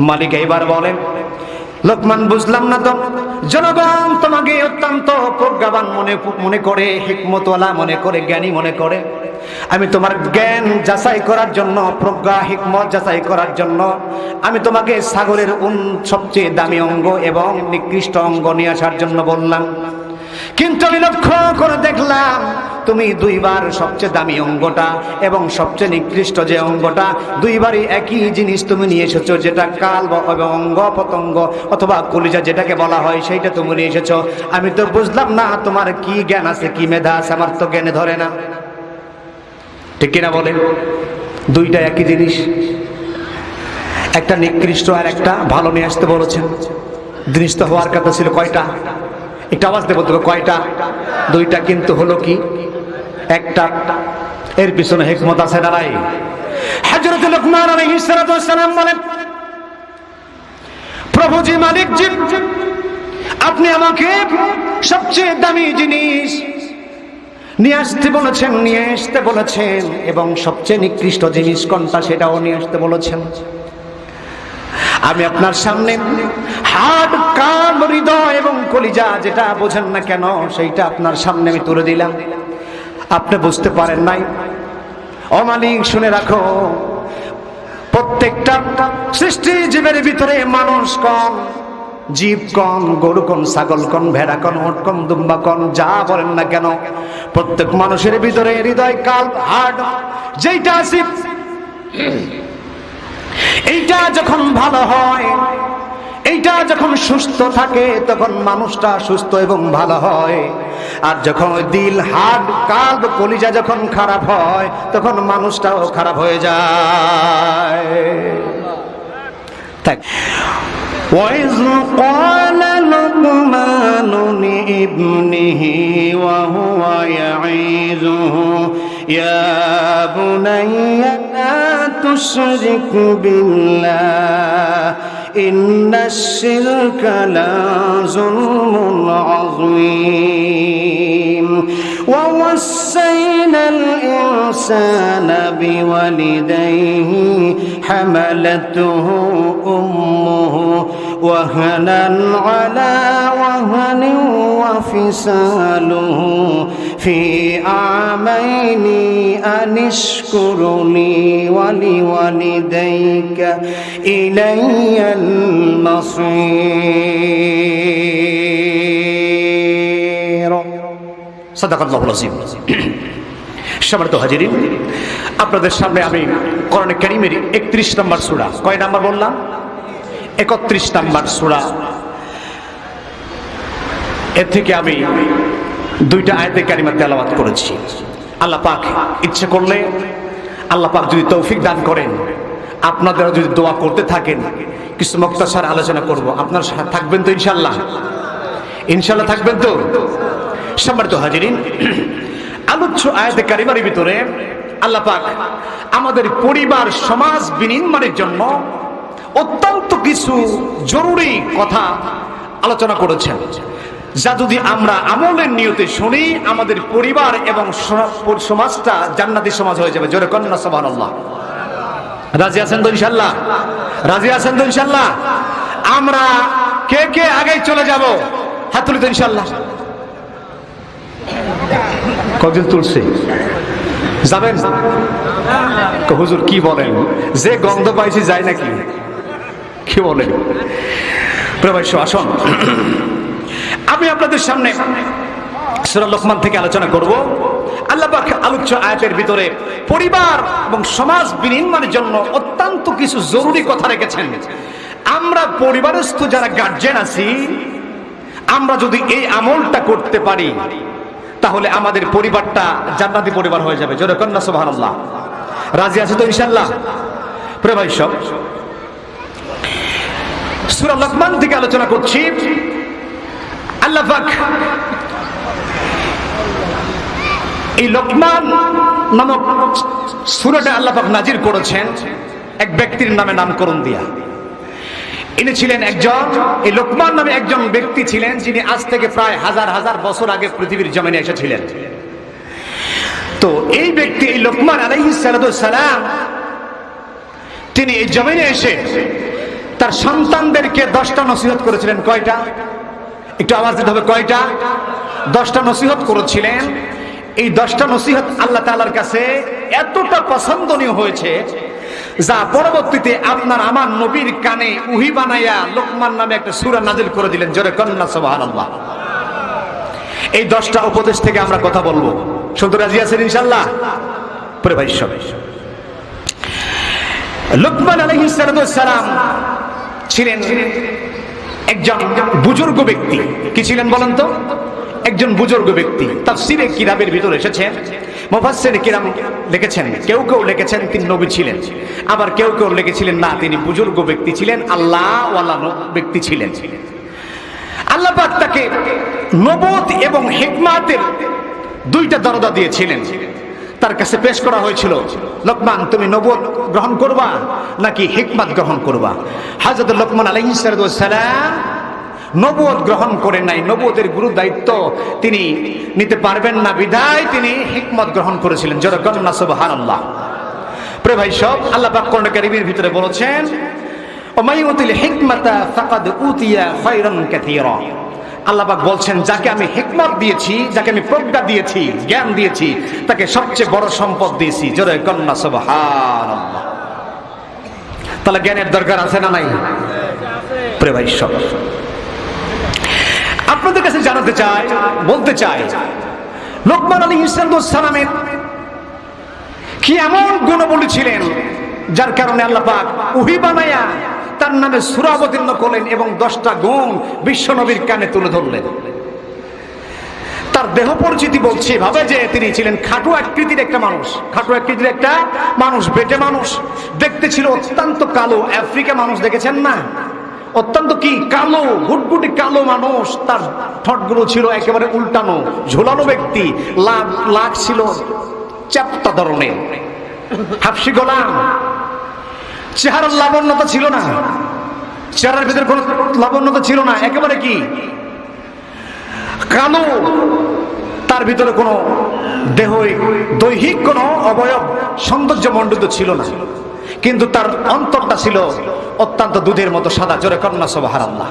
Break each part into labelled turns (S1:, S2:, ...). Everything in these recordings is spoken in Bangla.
S1: মালিক এইবার বলেন, লোকমান বুঝলাম না তো, জনগণ তোমাকে অত্যন্ত প্রজ্ঞাবান মনে করে, হিকমতওয়ালা মনে করে, জ্ঞানী মনে করে। আমি তোমার জ্ঞান যাচাই করার জন্য, প্রজ্ঞা হিকমত যাচাই করার জন্য আমি তোমাকে ছাগলের সবচেয়ে দামি অঙ্গ এবং নিকৃষ্ট অঙ্গ নিয়ে আসার জন্য বললাম। কিন্তু আমি লক্ষ্য করে দেখলাম তুমি দুইবার সবচেয়ে দামি অঙ্গটা এবং সবচেয়ে নিকৃষ্ট যে অঙ্গটা, দুইবারই একই জিনিস তুমি নিয়ে এসেছো, যেটা কাল এবং অঙ্গ পতঙ্গ অথবা কলিজা যেটাকে বলা হয়, সেইটা তুমি নিয়ে এসেছো। আমি তো বুঝলাম না তোমার কি জ্ঞান আছে, কি মেধা আছে, আমার তো জ্ঞানে ধরে না। ঠিক কিনা বলেন? দুইটা একই জিনিস, একটা নিকৃষ্ট আর একটা ভালো নিয়ে আসতে বলেছেন। জিনিসটা হওয়ার কথা ছিল কয়টা? একটা আওয়াজ দেবো তবে কয়টা? দুইটা, কিন্তু হলো কি একটা। এর পিছনে হিকমত আছে না নাই? হযরত লুকমান আলাইহিস সালাম বলেন, প্রভুজি, মালিকজি, আপনি আমাকে সবচেয়ে দামি জিনিস নিয়ে আসতে বলেছেন এবং সবচেয়ে নিকৃষ্ট জিনিস কোনটা সেটাও নিয়ে আসতে বলেছেন। আমি আপনার সামনে হাড়, কান, হৃদয় এবং কলিজা, যেটা বোঝেন না কেন, সেইটা আপনার সামনে আমি তুলে দিলাম। আপনি বুঝতে পারেন নাই। ও মালিক, শুনে রাখো, প্রত্যেকটা সৃষ্টি জীবের ভিতরে মানুষ কন, জীব কন, গরু কন, ছাগল কন, ভেড়া কন, উট কন, দুম্বা কন, যা বলেন না কেন, প্রত্যেক মানুষের ভিতরে হৃদয়, কাল, হাড় যেইটা আছে, এইটা যখন ভালো হয়, এইটা যখন সুস্থ থাকে, তখন মানুষটা সুস্থ এবং ভালো হয়। আর যখন দিল, হাড়, কাল, কলিজা যখন খারাপ হয়, তখন মানুষটাও খারাপ হয়ে যায়। তাই وَإِذْ قَالَ لُقْمَانُ لِابْنِهِ وَهُوَ يَعِظُهُ يَا بُنَيَّ لَا تُشْرِكْ بِاللَّهِ إِنَّ الشِّرْكَ لَظُلْمٌ عَظِيمٌ وَوَصَّيْنَا الْإِنسَانَ بِوَالِدَيْهِ حَمَلَتْهُ أُمُّهُ وهنا على وهن وفصاله في عامين أن اشكر لي ولوالديك إلي المصير صدق الله العظيم সম্মানিত হাজিরিন, আপনাদের সামনে আমি কোরআনে কারীমের 31 নম্বর সূরা, কয় নাম্বার বললাম? 31 নম্বর সূরা, এর থেকে আমি দুইটা আয়াতে কারিমা তেলাওয়াত করেছি। আল্লাহ পাক ইচ্ছে করলে, আল্লাহ পাক যদি তৌফিক দান করেন, আপনারা যদি দোয়া করতে থাকেন, কিছু মুক্তাসার আলোচনা করব। আপনারা থাকবেন তো ইনশাআল্লাহ? ইনশাআল্লাহ থাকবেন তো? সম্মানিত হাজিরিন, আলোচ্য আয়াতে কারিমার ভিতরে আল্লাহ পাক আমাদের পরিবার, সমাজ বিনির্মাণের জন্য অত্যন্ত কিছু জরুরি কথা আলোচনা করেছেন, যা যদি আমরা আমলের নিয়তে শুনি, আমাদের পরিবার এবং সমাজটা জান্নাতি সমাজ হয়ে যাবে। জোরে কন্যা সুবহানাল্লাহ। রাজি আছেন তো ইনশাআল্লাহ? রাজি আছেন তো ইনশাআল্লাহ? আমরা কে কে আগে চলে যাব? হাত তুলি তো ইনশাআল্লাহ। কতদিন তুলছে? যাবেন? হুজুর কি বলেন, যে গন্ধ পাইছি যায় নাকি? কি বলেন? প্রবাস আসুন, আমি আপনাদের সামনে সূরা লোকমান থেকে আলোচনা করব। আল্লাহ পাক আলোচ্য আয়াতের ভিতরে পরিবার এবং সমাজ বিনির্মাণের জন্য অত্যন্ত কিছু জরুরি কথা রেখেছেন। আমরা পরিবারস্থ যারা গার্জিয়ান আছি, আমরা যদি এই আমলটা করতে পারি, তাহলে আমাদের পরিবারটা জান্নাতি পরিবার হয়ে যাবে। জোরে কন্যা সুবহানাল্লাহ। রাজি আছে তো ইনশাআল্লাহ? প্রবাস সূরা লোকমান থেকে আলোচনা করছি। আল্লাহ পাক এই লোকমান নামক সূরাটা আল্লাহ পাক নাজির করেছেন এক ব্যক্তির নামে নামকরণ দিয়া। ইনি ছিলেন একজন, এই লোকমান নামে একজন ব্যক্তি ছিলেন, যিনি আজ থেকে প্রায় হাজার হাজার বছর আগে পৃথিবীর জমিনে এসেছিলেন। তো এই ব্যক্তি, এই লোকমান আলাইহিস সালাম, তিনি এই জমিনে এসে তার সন্তানদেরকে 10টা নসিহত করেছিলেন। কয়টা? একটু আওয়াজ দিতে হবে। কয়টা? 10টা নসিহত করেছিলেন। এই 10টা নসিহত আল্লাহ তাআলার কাছে এতটা পছন্দনীয় হয়েছে যা পরবর্তীতে আপনার আমার নবীর কানে উহি বানাইয়া লোকমান নামে একটা সূরা নাজিল করে দিলেন। জোরে কন্না সুবহানাল্লাহ। এই 10টা উপদেশ থেকে আমরা কথা বলবো। শুনতে রাজি আছেন ইনশাআল্লাহ? পরে ভাই সব লোকমান আলাইহিস সালাম ছিলেন একজন বুজুর্গ ব্যক্তি। কি ছিলেন বলেন তো? একজন বুজুর্গ ব্যক্তি। তাফসীরে কিরামের ভিতরে এসেছে, মুফাসসির কিরাম লিখেছেন, কেউ কেউ লিখেছেন তিনি নবী ছিলেন, আবার কেউ কেউ লিখেছিলেন না তিনি বুজুর্গ ব্যক্তি ছিলেন, আল্লাহ ওয়ালা ব্যক্তি ছিলেন। আল্লাহ পাক তাকে নবুয়ত এবং হিকমাতের 2টা দরজা দিয়েছিলেন। তার কাছে পেশ করা হয়েছিল, লোকমান তুমি নবুয়ত গ্রহণ করবা নাকি হিকমত গ্রহণ করবা? হযরত লোকমান আলাইহিস সালাম নবুয়ত গ্রহণ করেন নাই। নবুয়তের গুরু দায়িত্ব তিনি নিতে পারবেন না বিধায় তিনি হিকমত গ্রহণ করেছিলেন। জোরে কন্না সুবহানাল্লাহ। প্রিয় ভাই সব, আল্লাহ পাক কোরআন কারীমের ভিতরে বলেছেন, ওমাইউতিল হিকমাতা ফাকাদ উতিয়া খায়রান কাসীরা। আল্লাহ পাক বলছেন, যাকে আমি হিকমত দিয়েছি, যাকে আমি প্রজ্ঞা দিয়েছি, জ্ঞান দিয়েছি, তাকে সবচেয়ে বড় সম্পদ দিয়েছি। জোরে কন্না সুবহানাল্লাহ। তাহলে জ্ঞানের দরকার আছে না নাই? প্রিয় ভাই সব, আপনাদের কাছে জানাতে চাই, বলতে চাই, লোকমান আলাইহিস সালামের কি এমন গুণবলী ছিলেন যার কারণে আল্লাহ পাক ওহী বানায়া তার নামে সূরা অবতীর্ণ করলেন এবং 10টা গুণ বিশ্ব নবীর কানে তুলে ধরলেন। তার দেহ পরিচিতি বলছে ভাবে যে তিনি ছিলেন খাটো আকৃতির একটা মানুষ। খাটো আকৃতির একটা মানুষ, বেটে মানুষ, দেখতে ছিল অত্যন্ত কালো। আফ্রিকা মানুষ দেখেছেন না? অত্যন্ত কি কালো, গুটগুটি কালো মানুষ। তার ঠোঁটগুলো ছিল একেবারে উল্টানো, ঝোলানো ব্যক্তি। লাখ ছিল চ্যাপ্টা ধরনের, হাফসি গোলাম। চেহারার লাবণ্যতা ছিল না, চেহারার ভিতরে কোনো লাবণ্যতা ছিল না, একেবারে কি কালো। তার ভিতরে কোনো দৈহিক কোনো অবয়ব সৌন্দর্য মণ্ডিত ছিল না, কিন্তু তার অন্তরটা ছিল অত্যন্ত দুধের মতো সাদা। জোরে কন্না সুবহানাল্লাহ।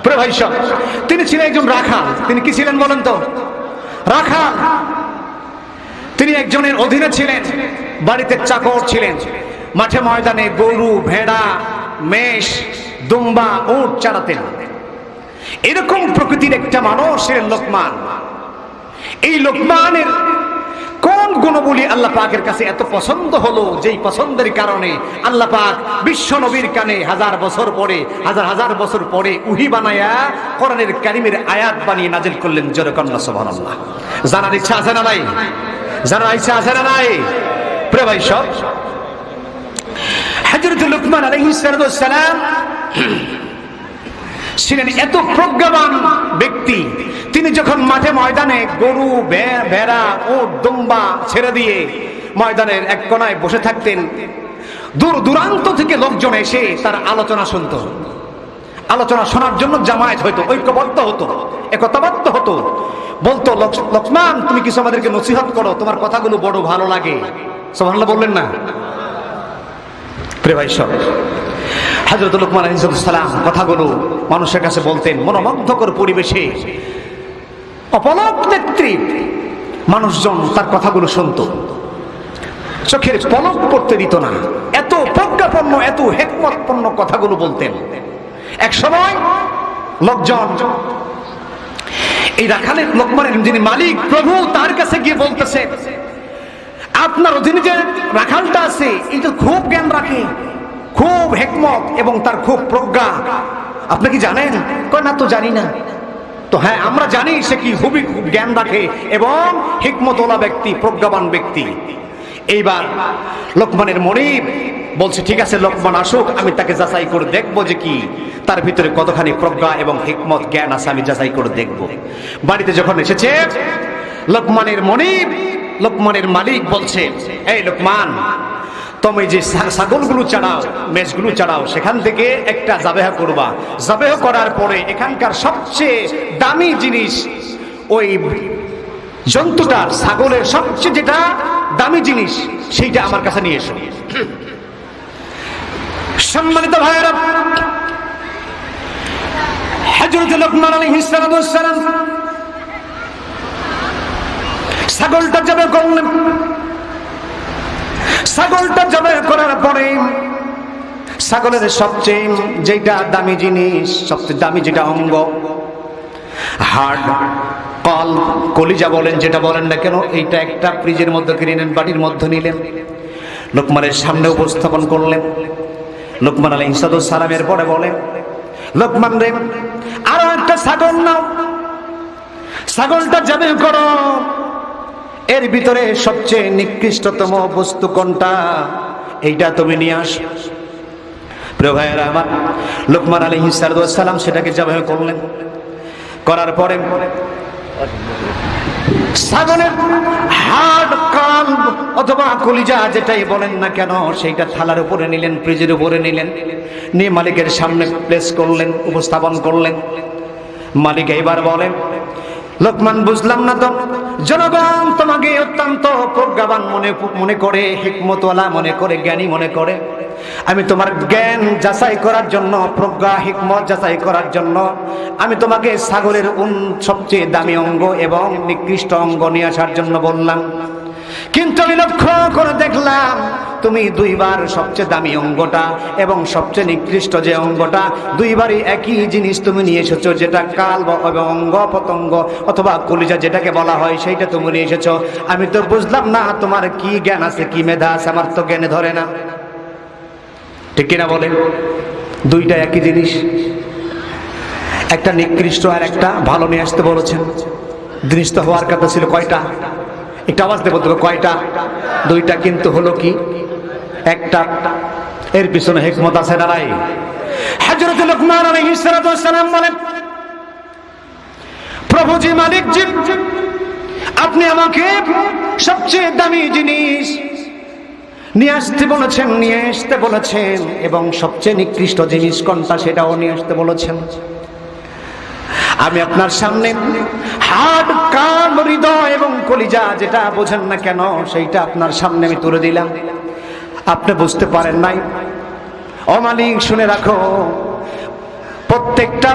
S1: প্রিয় ভাই সব, তিনি ছিলেন একজন রাখাল। তিনি কি ছিলেন বলেন তো? রাখাল। তিনি একজনের অধীনে ছিলেন, বাড়িতে চাকর ছিলেন। মাঠে ময়দানে গরু, ভেড়া, মেষ, দুম্বা, উট চড়াতেন। এরকম প্রকৃতির একটা মানুষ ছিলেন লোকমান। এই লোকমানের কোন গুণবলী আল্লাহ পাকের কাছে এত পছন্দ হলো, যেই পছন্দের কারণে আল্লাহ পাক বিশ্ব নবীর কানে হাজার হাজার বছর পরে উহি বানায়া কোরআনের কারীমের আয়াত বানিয়ে নাজিল করলেন। জোরে কন্না সুবহানাল্লাহ। জানার ইচ্ছা আছে না নাই? জানার ইচ্ছা আছে না নাই? প্রিয় ভাই সব, হযরত লোকমান আলাইহিস সালাম ছিলেন এত প্রজ্ঞাবান ব্যক্তি। তিনি যখন মাঠে ময়দানে গরু, ভেড়া, উট, দুম্বা ছেড়ে দিয়ে ময়দানের এক কোনায় বসে থাকতেন, দূর দূরান্ত থেকে লোকজন এসে তার আলোচনা শুনত। আলোচনা শোনার জন্য জামায়াত হইতো, ঐক্যবদ্ধ হতো, একতাবদ্ধ হতো। বলতো, লোকমান তুমি কিছু আমাদেরকে নসিহত করো, তোমার কথাগুলো বড় ভালো লাগে। সুবহানাল্লাহ বললেন না? প্রিয় ভাই সব, হযরত লোকমান আলাইহিস সালাম কথাগুলো মানুষের কাছে বলতেন মনোমুগ্ধকর পরিবেশে। অপলক নেত্রী মানুষজন তার কথাগুলো শুনত, চোখের পলক পড়তে দিত না। এত প্রজ্ঞাপন্ন, এত হিকমতপূর্ণ কথাগুলো বলতেন। এক সময় লোকজন এই রাখালের, লোকমানের যিনি মালিক, প্রভু, তার কাছে গিয়ে বলতেছে, আপনার অধীনে যে রাখালটা আছে এই তো খুব জ্ঞান রাখে, খুব হিকমত এবং তার খুব প্রজ্ঞা, আপনি কি জানেন? কয় না তো জানি না। তো হ্যাঁ, আমরা জানি সে কি খুবই জ্ঞান রাখে এবং হিকমতওয়ালা ব্যক্তি, প্রজ্ঞাবান ব্যক্তি। এইবার লোকমানের মনিব বলছে, ঠিক আছে লোকমান আসুক, আমি তাকে যাচাই করে দেখবো যে কি তার ভিতরে কতখানি প্রজ্ঞা এবং হিকমত জ্ঞান আছে, আমি যাচাই করে দেখবো। বাড়িতে যখন এসেছে লোকমানের মনিব, লোকমানের মালিক বলছে, এই লোকমান, তুমি যে ছাগলগুলো চাড়াও, মেষগুলো চাড়াও, সেখান থেকে একটা জাবেহা করবা। জাবেহা করার পরে এখানকার সবচেয়ে দামি জিনিস, ওই জন্তুটার, ছাগলের সবচেয়ে যেটা দামি জিনিস, সেইটা আমার কাছে নিয়ে এসো। সম্মানিত ভাইয়েরা, হযরত লোকমান আলাইহিস সালাম ছাগলটা জবে করলেন। ছাগলটা জবে করার পরে ছাগলের সবচেয়ে যেটা দামি জিনিস, সবচেয়ে দামি যেটা অঙ্গ, হাড়, কল, কলিজা বলেন যেটা বলেন না কেন, এইটা একটা ফ্রিজের মধ্যে কিনে নিলেন, বাটির মধ্যে নিলেন, লোকমানের সামনে উপস্থাপন করলেন। লোকমান আলাইহিস সালামের পরে বলেন, লোকমান রে, আরো একটা ছাগল নাও, ছাগলটা যাবে করো, এর ভিতরে সবচেয়ে নিকৃষ্টতম বস্তু কোনটা এইটা তুমি নিয়ে আসো। প্রিয় ভাইয়েরা আমার, লোকমান আলাইহিস সালাম সেটাকে জবাই করলেন। করার পরে ছাগলের হাড়, কান অথবা কলিজা যেটাই বলেন না কেন সেইটা থালার উপরে নিলেন, ফ্রিজের উপরে নিলেন, নিয়ে মালিকের সামনে প্লেস করলেন, উপস্থাপন করলেন। মালিক এইবার বলেন, লোকমান বুঝলাম না তো, জনগণ তোমাকে অত্যন্ত প্রজ্ঞাবান মনে করে, হিকমতওয়ালা মনে করে, জ্ঞানী মনে করে। আমি তোমার জ্ঞান যাচাই করার জন্য, প্রজ্ঞা হিকমত যাচাই করার জন্য আমি তোমাকে ছাগলের সবচেয়ে দামি অঙ্গ এবং নিকৃষ্ট অঙ্গ নিয়ে আসার জন্য বললাম। কিন্তু আমি লক্ষ্য করে দেখলাম তুমি দুইবার সবচেয়ে দামি অঙ্গটা এবং সবচেয়ে নিকৃষ্ট যে অঙ্গটা, দুইবারই একই জিনিস তুমি নিয়ে এসেছো, যেটা কাল বা অঙ্গ পতঙ্গ অথবা কলিজা যেটাকে বলা হয় সেইটা তুমি নিয়ে এসেছো। আমি তো বুঝলাম না তোমার কি জ্ঞান আছে, কি মেধা আছে, আমার তো জ্ঞানে ধরে না। ঠিক কিনা বলেন? দুইটা একই জিনিস, একটা নিকৃষ্ট আর একটা ভালো নিয়ে আসতে বলেছেন। জিনিস তো হওয়ার কথা ছিল কয়টা? একটা আওয়াজ দেবো তো, কয়টা? দুইটা, কিন্তু হলো কি একটা। এর পিছনে হিকমত আছে না নাই? হযরত লোকমান আলাইহিস সালাম বলেন, প্রভুজি, মালিক জি, আপনি আমাকে সবচেয়ে দামি জিনিস নিয়ে আসতে বলেছেন এবং সবচেয়ে নিকৃষ্ট জিনিস কোনটা সেটাও নিয়ে আসতে বলেছেন। আমি আপনার সামনে হাড়, কান, হৃদয় এবং কলিজা যেটা বোঝেন না কেন সেইটা আপনার সামনে আমি তুলে দিলাম। আপনি বুঝতে পারেন নাই। ও মালিক, শুনে রাখো, প্রত্যেকটা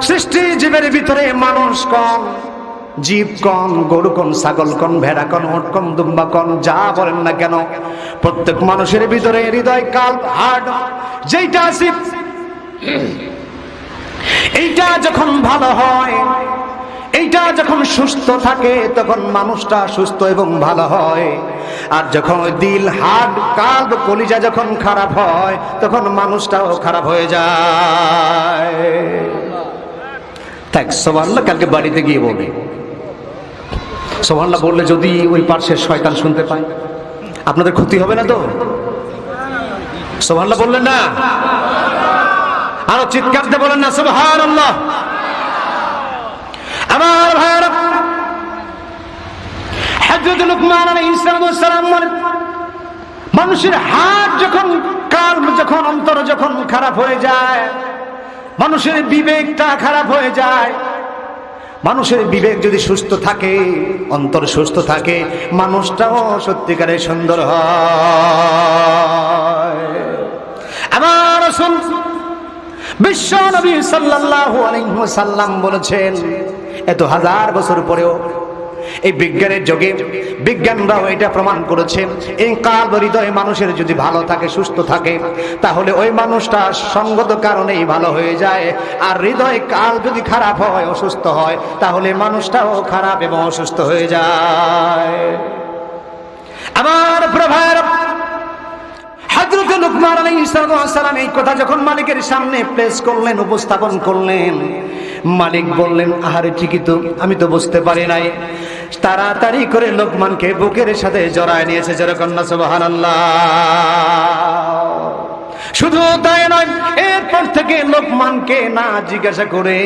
S1: সৃষ্টি জীবের ভিতরে মানুষ কন, জীব কন, গরু কন, ছাগল কন, ভেড়া কন, উট কন, দুম্বা কন, যা বলেন না কেন, প্রত্যেক মানুষের ভিতরে হৃদয়, কাল, হাড় যেইটা আছে, এইটা যখন ভালো হয়, এইটা যখন সুস্থ থাকে তখন মানুষটা সুস্থ এবং ভালো হয়। আর যখন দিল, হাড়, কাল্ব, কলিজা যখন খারাপ হয় তখন মানুষটাও খারাপ হয়ে যায়। তাই সুবহানাল্লাহ কালকে বাড়িতে গিয়ে বলবে, সুবহানাল্লাহ বললে যদি ওই পার্শ্বের শয়তান শুনতে পায় আপনাদের ক্ষতি হবে না তো? সুবহানাল্লাহ বললেন না? আরো চিৎকার দিয়ে বলেন না সুবহানাল্লাহ। আমার ভাইরা, হযরত লোকমান আলাইহিস সালাম বলেন, মানুষের হাত যখন, কাল্ব যখন, অন্তর যখন খারাপ হয়ে যায়, মানুষের বিবেকটা খারাপ হয়ে যায়, মানুষের বিবেক যদি সুস্থ থাকে, অন্তর সুস্থ থাকে, মানুষটাও সত্যিকারের সুন্দর হয়। আমার রাসূল বিশ্ব নবী সাল্লাল্লাহু আলাইহি ওয়াসাল্লাম বলেছেন, এত হাজার বছর পরেও এই বিজ্ঞানের যুগে বিজ্ঞানরাও এটা প্রমাণ করেছে, এই কাল্ব, হৃদয় মানুষের যদি ভালো থাকে, সুস্থ থাকে, তাহলে ওই মানুষটা সঙ্গত কারণেই ভালো হয়ে যায়। আর হৃদয়, কাল যদি খারাপ হয়, অসুস্থ হয়, তাহলে মানুষটাও খারাপ এবং অসুস্থ হয়ে যায়। আমার প্রভার হযরত লোকমান আলাইহিস সালাম এই কথা যখন মালিকের সামনে প্লেস করলেন, উপস্থাপন করলেন, মালিক বললেন, আহারে ঠিকই তো, আমি তো বুঝতে পারি নাই। তাড়াতাড়ি করে লোকমানকে বুকের সাথে জড়ায় নিয়েছে, যেরকম না সুবহানাল্লাহ। শুধু তাই নয়, এরপর থেকে লোকমানকে না জিজ্ঞাসা করে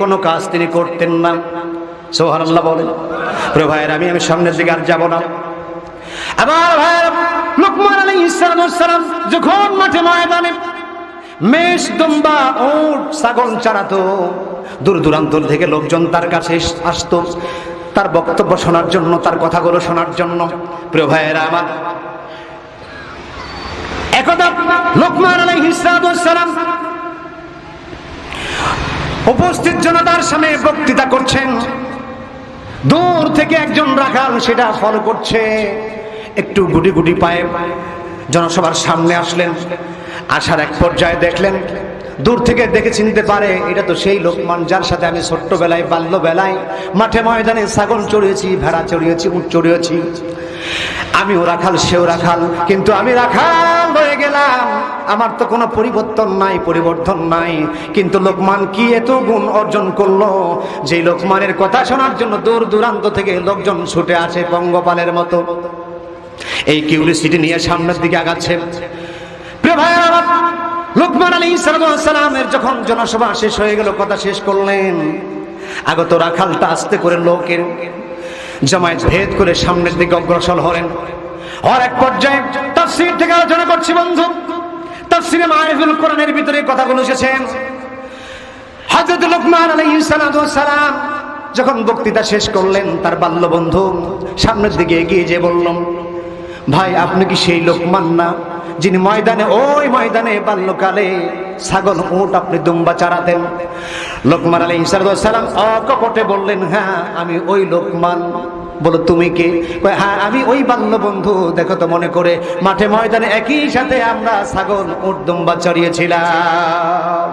S1: কোনো কাজ তিনি করতেন না। সুবহানাল্লাহ বলেন। প্রিয় ভাইয়েরা, আমি সামনের দিকে আর যাব না। আমার ভাইয়েরা, লোকমান আলাইহিস সালাম যখন মাঠে ময়দানে মেষ, দুম্বা, উট, ছাগল চড়াতো, দূর দূরান্ত থেকে লোকজন তার কাছে আসতো তার বক্তব্য শোনার জন্য, তার কথাগুলো শোনার জন্য। প্রিয় ভাইয়েরা আমার, একদা লোকমান আলাইহিস সালাম উপস্থিত জনতার সামনে বক্তৃতা করছেন, দূর থেকে একজন রাখাল সেটা ফলো করছে, একটু গুটি গুটি পায়ে জনসভার সামনে আসলেন। আসার এক পর্যায়ে দেখলেন, দূর থেকে দেখে চিনতে পারে এটা তো সেই লোকমান যার সাথে আমি ছোট্টবেলায় বাল্যবেলায় মাঠে ময়দানে ছাগল চড়িয়েছি, ভেড়া চড়িয়েছি, উট চড়িয়েছি। আমিও রাখাল, সেও রাখাল, কিন্তু আমি রাখাল হয়ে গেলাম, আমার তো কোনো পরিবর্তন নাই। কিন্তু লোকমান কি এত গুণ অর্জন করলো যে লোকমানের কথা শোনার জন্য দূর দূরান্ত থেকে লোকজন ছুটে আসে পঙ্গপালের মতো। এই কিউরিসিটি নিয়ে সামনের দিকে আগাচ্ছে। প্রিয় ভাইরা, লোকমান আলাইহিস সালামের যখন জনসভা শেষ হয়ে গেল, কথা শেষ করলেন, আগত রাখালটা আস্তে করে লোকের জামায়াত ভেদ করে সামনের দিকে অগ্রসর হলেন। আর এক পর্যায়ে তাফসীর থেকে আলোচনা করছি বন্ধু, তাফসীরে মারিফুল কোরআনের ভিতরে কথাগুলো এসেছেন। হযরত লোকমান আলাইহিস সালাম যখন বক্তৃতা শেষ করলেন, তার বাল্য বন্ধু সামনের দিকে এগিয়ে যেয়ে বলল, ভাই আপনি কি সেই লোকমান না যিনি ওই ময়দানে বাল্যকালে ছাগল, উট, আপনি দুম্বা চারাতেন? লোকমান আলাইহিস সালাম অকপটে বললেন, হ্যাঁ আমি ওই লোকমান। বলো তুমি কে? হ্যাঁ আমি ওই বাল্য বন্ধু, দেখো তো মনে করে মাঠে ময়দানে একই সাথে আমরা ছাগল, উট, দুম্বা চড়িয়েছিলাম।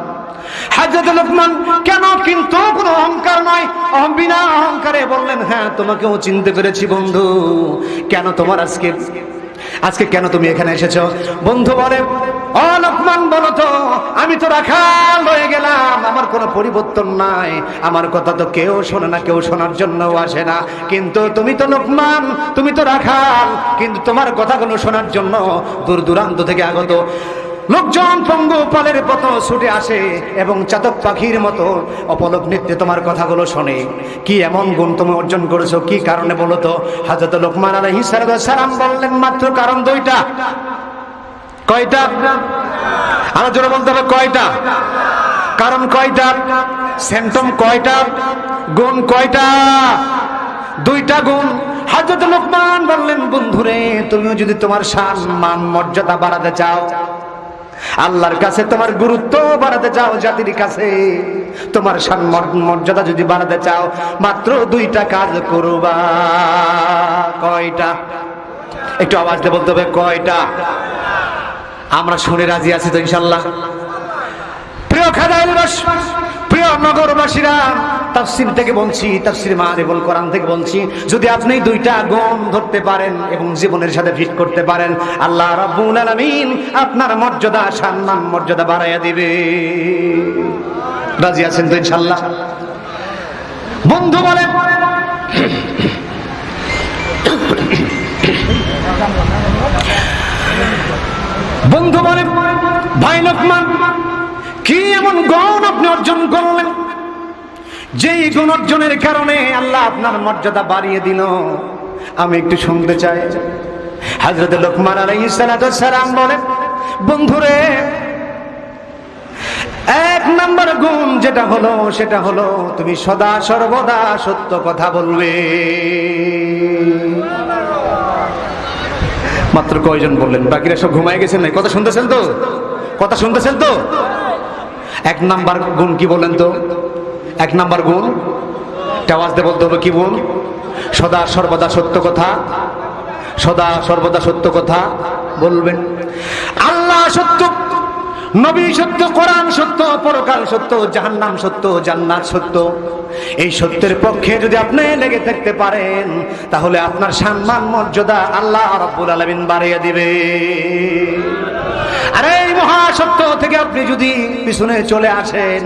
S1: হযরত লোকমান কেন কিন্তু কোনো অহংকার নয়, বিনা অহংকারে বললেন, হ্যাঁ তোমাকেও চিনতে পেরেছি বন্ধু। কেন তোমার আজকে কেন তুমি এখানে এসেছো? বন্ধু বলে, ও লোকমান বলো তো, আমি তো রাখাল হয়ে গেলাম, আমার কোনো পরিবর্তন নাই, আমার কথা তো কেউ শোনে না, কেউ শোনার জন্যও আসে না। কিন্তু তুমি তো লোকমান, তুমি তো রাখাল, কিন্তু তোমার কথাগুলো শোনার জন্য দূর দূরান্ত থেকে আগত লোকজন পঙ্গপালের মতো ছুটে আসে এবং চাতক পাখির মতো অপলক নৃত্যে তোমার কথাগুলো শোনে। কি এমন গুণ তুমি অর্জন করেছো, কি কারণে বলো তো? হযরত লোকমান আলাইহিস সালাম বললেন, মাত্র কারণ দুইটা। কয়টা? আরো জোরে বলতে হবে, কয়টা? কারণ কয়টা? সিম্পটম কয়টা? গুণ কয়টা? দুইটা গুণ। হযরত লোকমান বললেন, বন্ধুরে তুমিও যদি তোমার সম্মান মর্যাদা বাড়াতে চাও, আল্লাহর কাছে তোমার গুরুত্ব বাড়াতে চাও, জাতির কাছে তোমার সম্মান মর্যাদা যদি বাড়াতে চাও, মাত্র দুইটা কাজ করবা। কয়টা? একটু আওয়াজ দিয়ে বলতে হবে, কয়টা? আমরা শুনে রাজি আছি তো ইনশাআল্লাহ? প্রিয় খাদাইলবাসী, প্রিয় নগরবাসীরা, তাফসীর থেকে বলছি, তাফসীর মারিফুল কোরআন থেকে বলছি, যদি আপনি দুইটা গুণ ধরতে পারেন এবং জীবনের সাথে ফিট করতে পারেন, আল্লাহ রাব্বুল আলামিন আপনার মর্যাদা, সম্মান মর্যাদা বাড়াইয়া দিবে। রাজি আছেন তো ইনশাআল্লাহ? বন্ধু বলে, ভাই লোকমান কি এমন গুণ আপনি অর্জন করলেন যেই গুণ অর্জনের কারণে আল্লাহ আপনার মর্যাদা বাড়িয়ে দিল? আমি একটু শুনতে চাই। হযরত লোকমান আলাইহিস সালাম বলে, বন্ধুরে এক নাম্বার গুণ যেটা হলো সেটা হলো তুমি সদা সর্বদা সত্য কথা বলবে। মাত্র কয়জন বললেন? বাকিরা সব ঘুমায় গেছেন? নাই কথা শুনতেছেন তো? কথা শুনতেছেন তো? এক নাম্বার গুণ কি বলেন তো? এক নাম্বার গুণ আওয়াজ দিয়ে বলতে হবে, কি গুণ? সদা সর্বদা সত্য কথা, সদা সর্বদা সত্য কথা বলবেন। আল্লাহ সত্য, নবী সত্য, কোরআন সত্য, পরকাল সত্য, জাহান্নাম সত্য, জান্নাত সত্য। এই সত্যের পক্ষে যদি আপনি লেগে থাকতে পারেন, তাহলে আপনার সম্মান মর্যাদা আল্লাহ রাব্বুল আলামিন বাড়িয়ে দিবে। আর এই মহাসত্য থেকে আপনি যদি পিছনে চলে আসেন,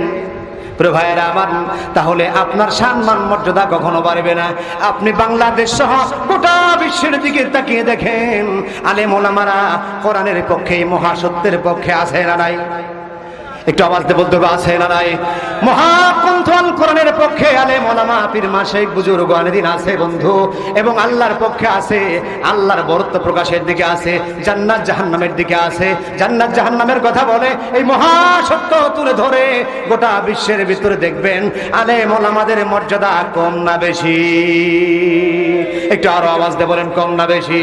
S1: প্রিয় ভাইয়েরা আমার, তাহলে আপনার সম্মান মর্যাদা কখনো বাড়বে না। আপনি বাংলাদেশ সহ গোটা বিশ্বের দিকে তাকিয়ে দেখেন, আলেম ওলামারা কোরআনের পক্ষে, মহাসত্যের পক্ষে আছে না নাই? একটু আওয়াজ দিয়ে বলতে হবে, আছে না নাই? মহাগ্রন্থ আল কোরআনের পক্ষে আলেম ওলামা, পীর মাশায়েখ, বুজুর্গ আলেদিন আছে বন্ধু, এবং আল্লাহর পক্ষে আছে, আল্লাহর বরত্ব প্রকাশের দিকে আছে, জান্নাত জাহান্নামের দিকে আছে। জান্নাত জাহান্নামের কথা বলে, এই মহাসত্য তুলে ধরে গোটা বিশ্বের ভিতরে দেখবেন আলেম ওলামাদের মর্যাদা কম না বেশি? একটু আরো আওয়াজ দিয়ে বলেন, কম না বেশি?